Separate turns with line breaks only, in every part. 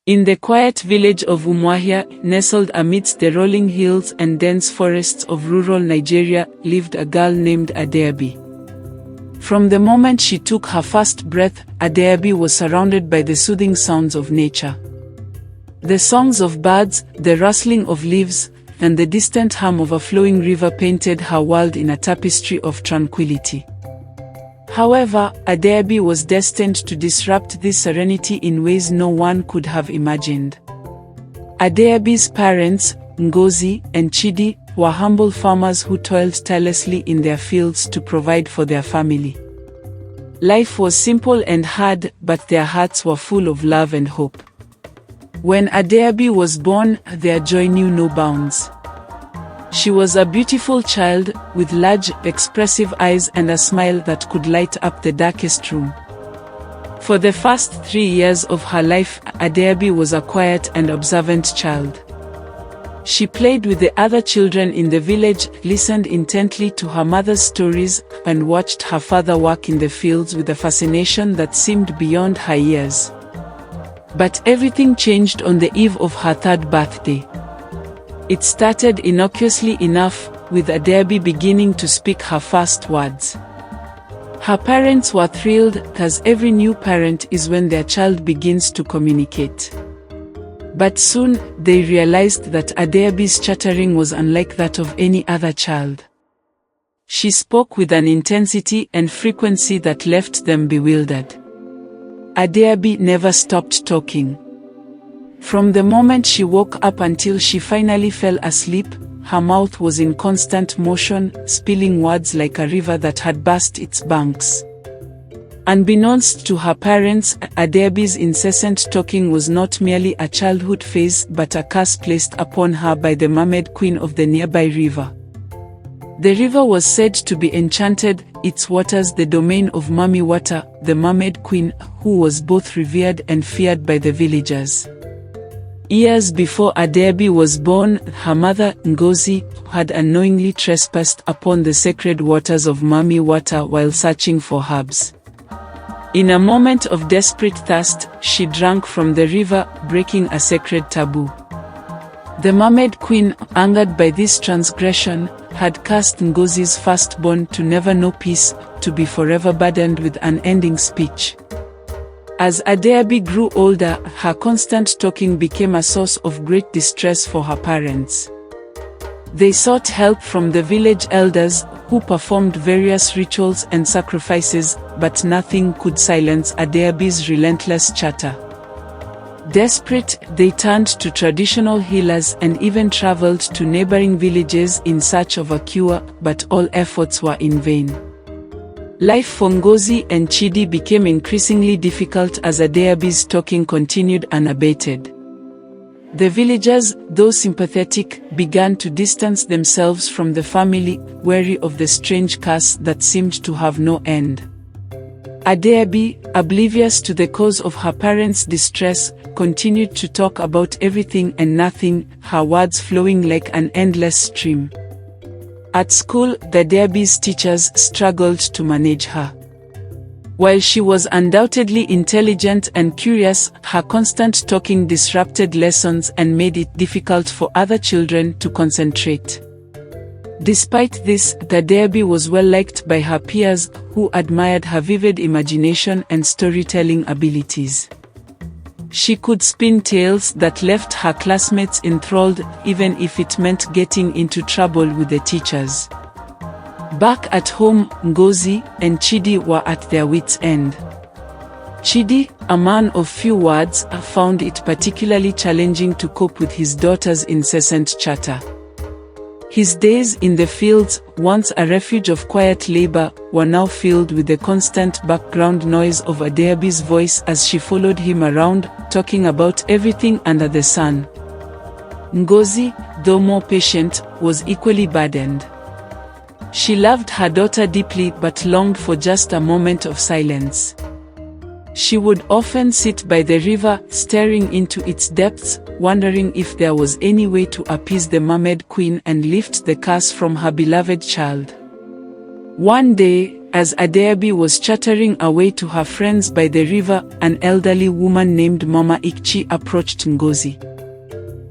In the quiet village of Umuahia, nestled amidst the rolling hills and dense forests of rural Nigeria, lived a girl named Adaobi. From the moment she took her first breath, Adaobi was surrounded by the soothing sounds of nature. The songs of birds, the rustling of leaves, and the distant hum of a flowing river painted her world in a tapestry of tranquility. However, Adaobi was destined to disrupt this serenity in ways no one could have imagined. Adaobi's parents, Ngozi and Chidi, were humble farmers who toiled tirelessly in their fields to provide for their family. Life was simple and hard, but their hearts were full of love and hope. When Adaobi was born, their joy knew no bounds. She was a beautiful child, with large, expressive eyes and a smile that could light up the darkest room. For the first 3 years of her life, Adaobi was a quiet and observant child. She played with the other children in the village, listened intently to her mother's stories, and watched her father work in the fields with a fascination that seemed beyond her years. But everything changed on the eve of her 3rd birthday. It started innocuously enough, with Adaobi beginning to speak her first words. Her parents were thrilled, as every new parent is when their child begins to communicate. But soon, they realized that Adaobi's chattering was unlike that of any other child. She spoke with an intensity and frequency that left them bewildered. Adaobi never stopped talking. From the moment she woke up until she finally fell asleep, her mouth was in constant motion, spilling words like a river that had burst its banks. Unbeknownst to her parents, Adaobi's incessant talking was not merely a childhood phase but a curse placed upon her by the mermaid queen of the nearby river. The river was said to be enchanted, its waters the domain of Mummy Water, the mermaid queen, who was both revered and feared by the villagers. Years before Adaobi was born, her mother, Ngozi, had unknowingly trespassed upon the sacred waters of Mummy Water while searching for herbs. In a moment of desperate thirst, she drank from the river, breaking a sacred taboo. The mermaid queen, angered by this transgression, had cursed Ngozi's firstborn to never know peace, to be forever burdened with unending speech. As Adaobi grew older, her constant talking became a source of great distress for her parents. They sought help from the village elders, who performed various rituals and sacrifices, but nothing could silence Adaobi's relentless chatter. Desperate, they turned to traditional healers and even traveled to neighboring villages in search of a cure, but all efforts were in vain. Life for Ngozi and Chidi became increasingly difficult as Adaobi's talking continued unabated. The villagers, though sympathetic, began to distance themselves from the family, wary of the strange curse that seemed to have no end. Adaobi, oblivious to the cause of her parents' distress, continued to talk about everything and nothing, her words flowing like an endless stream. At school, Adaobi's teachers struggled to manage her. While she was undoubtedly intelligent and curious, her constant talking disrupted lessons and made it difficult for other children to concentrate. Despite this, Adaobi was well liked by her peers, who admired her vivid imagination and storytelling abilities. She could spin tales that left her classmates enthralled, even if it meant getting into trouble with the teachers. Back at home, Ngozi and Chidi were at their wits' end. Chidi, a man of few words, found it particularly challenging to cope with his daughter's incessant chatter. His days in the fields, once a refuge of quiet labor, were now filled with the constant background noise of Adaobi's voice as she followed him around, talking about everything under the sun. Ngozi, though more patient, was equally burdened. She loved her daughter deeply but longed for just a moment of silence. She would often sit by the river, staring into its depths, wondering if there was any way to appease the mermaid queen and lift the curse from her beloved child. One day, As Adaobi was chattering away to her friends by the river, an elderly woman named Mama Ikchi approached Ngozi.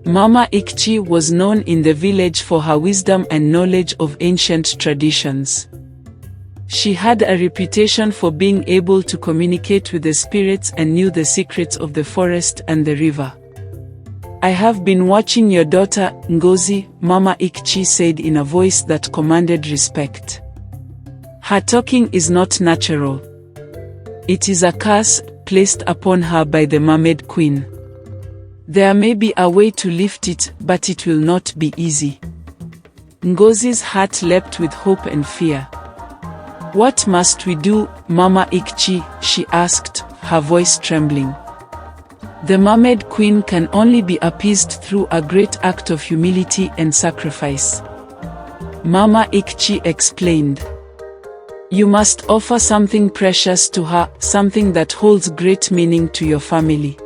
Mama Ikchi was known in the village for her wisdom and knowledge of ancient traditions. She had a reputation for being able to communicate with the spirits and knew the secrets of the forest and the river. "I have been watching your daughter, Ngozi," Mama Ikchi said in a voice that commanded respect. "Her talking is not natural. It is a curse placed upon her by the Mermaid Queen. There may be a way to lift it, but it will not be easy." Ngozi's heart leapt with hope and fear. "What must we do, Mama Ikchi?" she asked, her voice trembling. "The Mermaid Queen can only be appeased through a great act of humility and sacrifice," Mama Ikchi explained. "You must offer something precious to her, something that holds great meaning to your family.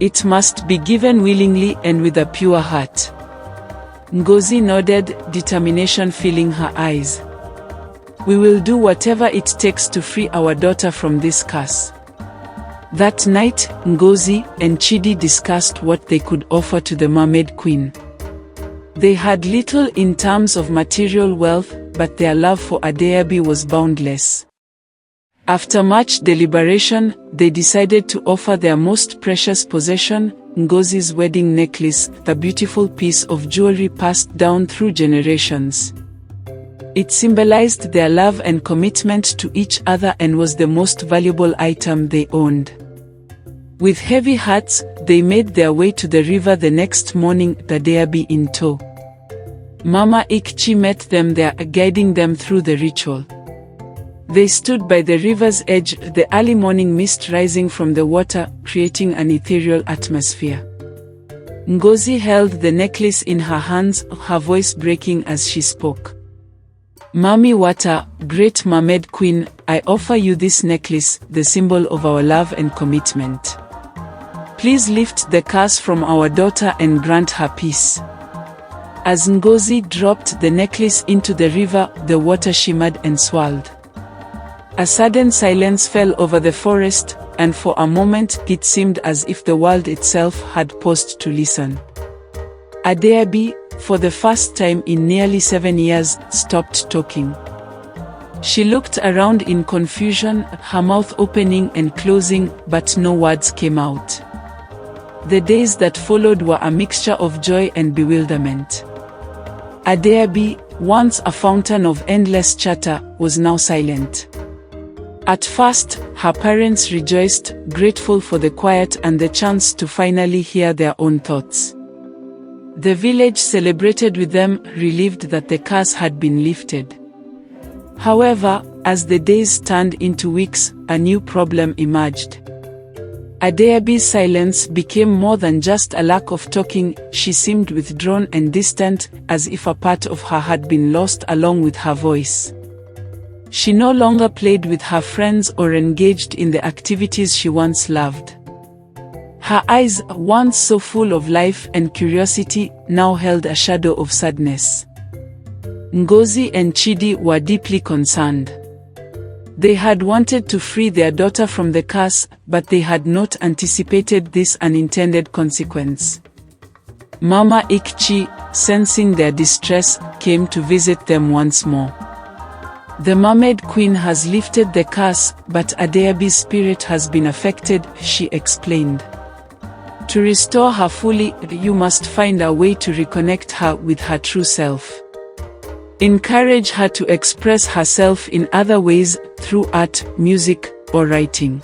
It must be given willingly and with a pure heart." Ngozi nodded, determination filling her eyes. "We will do whatever it takes to free our daughter from this curse." That night, Ngozi and Chidi discussed what they could offer to the Mermaid Queen. They had little in terms of material wealth, but their love for Adaobi was boundless. After much deliberation, they decided to offer their most precious possession, Ngozi's wedding necklace, the beautiful piece of jewelry passed down through generations. It symbolized their love and commitment to each other and was the most valuable item they owned. With heavy hearts, they made their way to the river the next morning, Adaobi in tow. Mama Ikchi met them there, guiding them through the ritual. They stood by the river's edge, the early morning mist rising from the water, creating an ethereal atmosphere. Ngozi held the necklace in her hands, her voice breaking as she spoke. "Mami Wata, Great Mermaid Queen, I offer you this necklace, the symbol of our love and commitment. Please lift the curse from our daughter and grant her peace." As Ngozi dropped the necklace into the river, the water shimmered and swirled. A sudden silence fell over the forest, and for a moment it seemed as if the world itself had paused to listen. Adaobi, for the first time in nearly 7 years, stopped talking. She looked around in confusion, her mouth opening and closing, but no words came out. The days that followed were a mixture of joy and bewilderment. Adaobi, once a fountain of endless chatter, was now silent. At first, her parents rejoiced, grateful for the quiet and the chance to finally hear their own thoughts. The village celebrated with them, relieved that the curse had been lifted. However, as the days turned into weeks, a new problem emerged. Adaobi's silence became more than just a lack of talking. She seemed withdrawn and distant, as if a part of her had been lost along with her voice. She no longer played with her friends or engaged in the activities she once loved. Her eyes, once so full of life and curiosity, now held a shadow of sadness. Ngozi and Chidi were deeply concerned. They had wanted to free their daughter from the curse, but they had not anticipated this unintended consequence. Mama Ikchi, sensing their distress, came to visit them once more. "The Mermaid Queen has lifted the curse, but Adaobi's spirit has been affected," she explained. "To restore her fully, you must find a way to reconnect her with her true self. Encourage her to express herself in other ways, through art, music, or writing.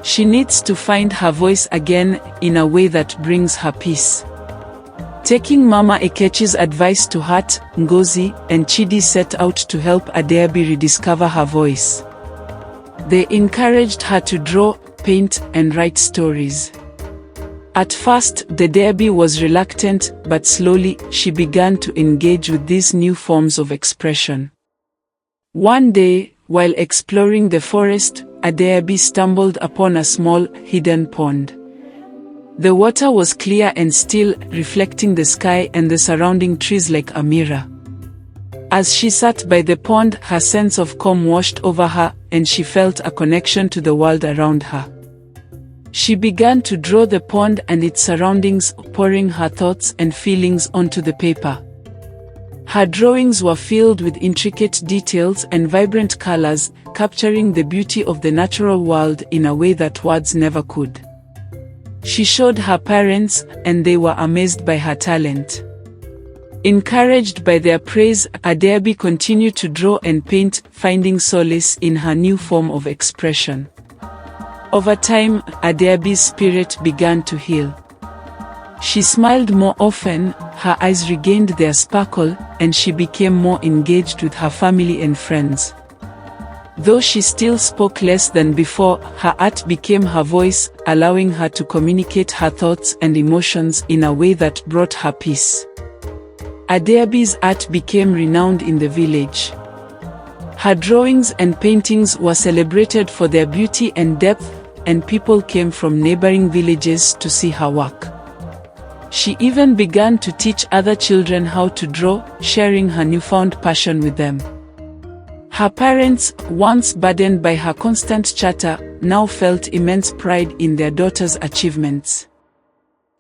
She needs to find her voice again, in a way that brings her peace." Taking Mama Ikechi's advice to heart, Ngozi and Chidi set out to help Adaobi rediscover her voice. They encouraged her to draw, paint, and write stories. At first, Adaobi was reluctant, but slowly, she began to engage with these new forms of expression. One day, while exploring the forest, Adaobi stumbled upon a small, hidden pond. The water was clear and still, reflecting the sky and the surrounding trees like a mirror. As she sat by the pond, her sense of calm washed over her, and she felt a connection to the world around her. She began to draw the pond and its surroundings, pouring her thoughts and feelings onto the paper. Her drawings were filled with intricate details and vibrant colors, capturing the beauty of the natural world in a way that words never could. She showed her parents, and they were amazed by her talent. Encouraged by their praise, Adaobi continued to draw and paint, finding solace in her new form of expression. Over time, Adaobi's spirit began to heal. She smiled more often, her eyes regained their sparkle, and she became more engaged with her family and friends. Though she still spoke less than before, her art became her voice, allowing her to communicate her thoughts and emotions in a way that brought her peace. Adaobi's art became renowned in the village. Her drawings and paintings were celebrated for their beauty and depth, and people came from neighboring villages to see her work. She even began to teach other children how to draw, sharing her newfound passion with them. Her parents, once burdened by her constant chatter, now felt immense pride in their daughter's achievements.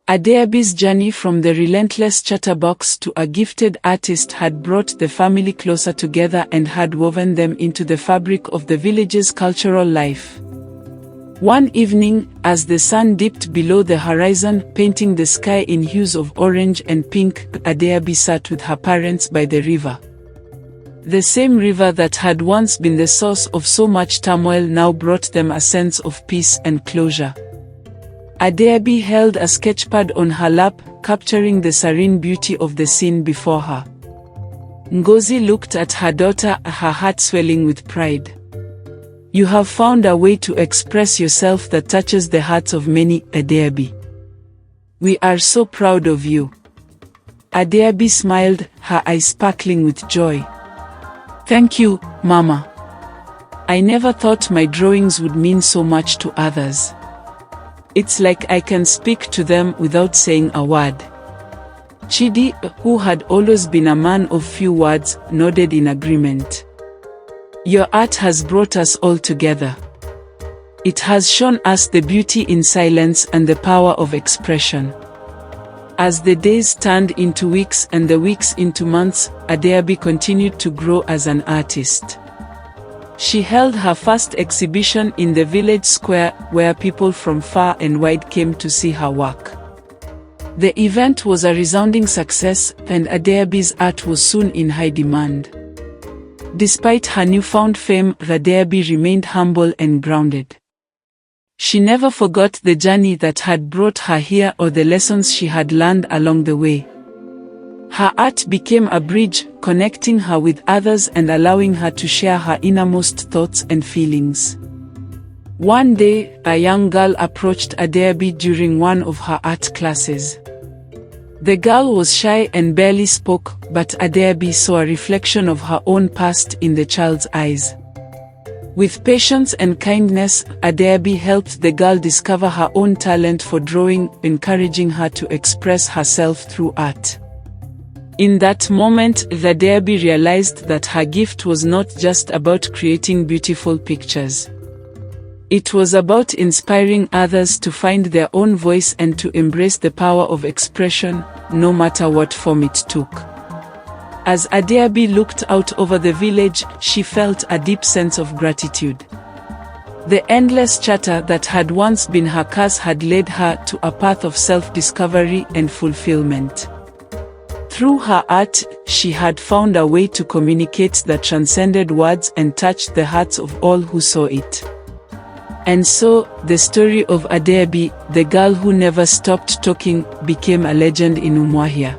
Adaobi's journey from the relentless chatterbox to a gifted artist had brought the family closer together and had woven them into the fabric of the village's cultural life. One evening, as the sun dipped below the horizon, painting the sky in hues of orange and pink, Adaobi sat with her parents by the river. The same river that had once been the source of so much turmoil now brought them a sense of peace and closure. Adaobi held a sketchpad on her lap, capturing the serene beauty of the scene before her. Ngozi looked at her daughter, her heart swelling with pride. "You have found a way to express yourself that touches the hearts of many, Adaobi. We are so proud of you." Adaobi smiled, her eyes sparkling with joy. "Thank you, Mama. I never thought my drawings would mean so much to others. It's like I can speak to them without saying a word." Chidi, who had always been a man of few words, nodded in agreement. "Your art has brought us all together. It has shown us the beauty in silence and the power of expression." As the days turned into weeks and the weeks into months, Adaobi continued to grow as an artist. She held her first exhibition in the village square, where people from far and wide came to see her work. The event was a resounding success, and Adaobi's art was soon in high demand. Despite her newfound fame, Adaobi remained humble and grounded. She never forgot the journey that had brought her here or the lessons she had learned along the way. Her art became a bridge, connecting her with others and allowing her to share her innermost thoughts and feelings. One day, a young girl approached Adaobi during one of her art classes. The girl was shy and barely spoke, but Adaobi saw a reflection of her own past in the child's eyes. With patience and kindness, Adaobi helped the girl discover her own talent for drawing, encouraging her to express herself through art. In that moment, Adaobi realized that her gift was not just about creating beautiful pictures. It was about inspiring others to find their own voice and to embrace the power of expression, no matter what form it took. As Adaobi looked out over the village, she felt a deep sense of gratitude. The endless chatter that had once been her curse had led her to a path of self-discovery and fulfillment. Through her art, she had found a way to communicate that transcended words and touched the hearts of all who saw it. And so, the story of Adaobi, the girl who never stopped talking, became a legend in Umuahia.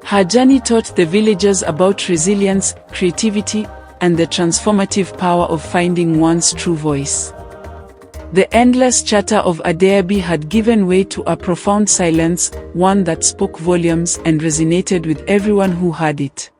Her journey taught the villagers about resilience, creativity, and the transformative power of finding one's true voice. The endless chatter of Adaobi had given way to a profound silence, one that spoke volumes and resonated with everyone who heard it.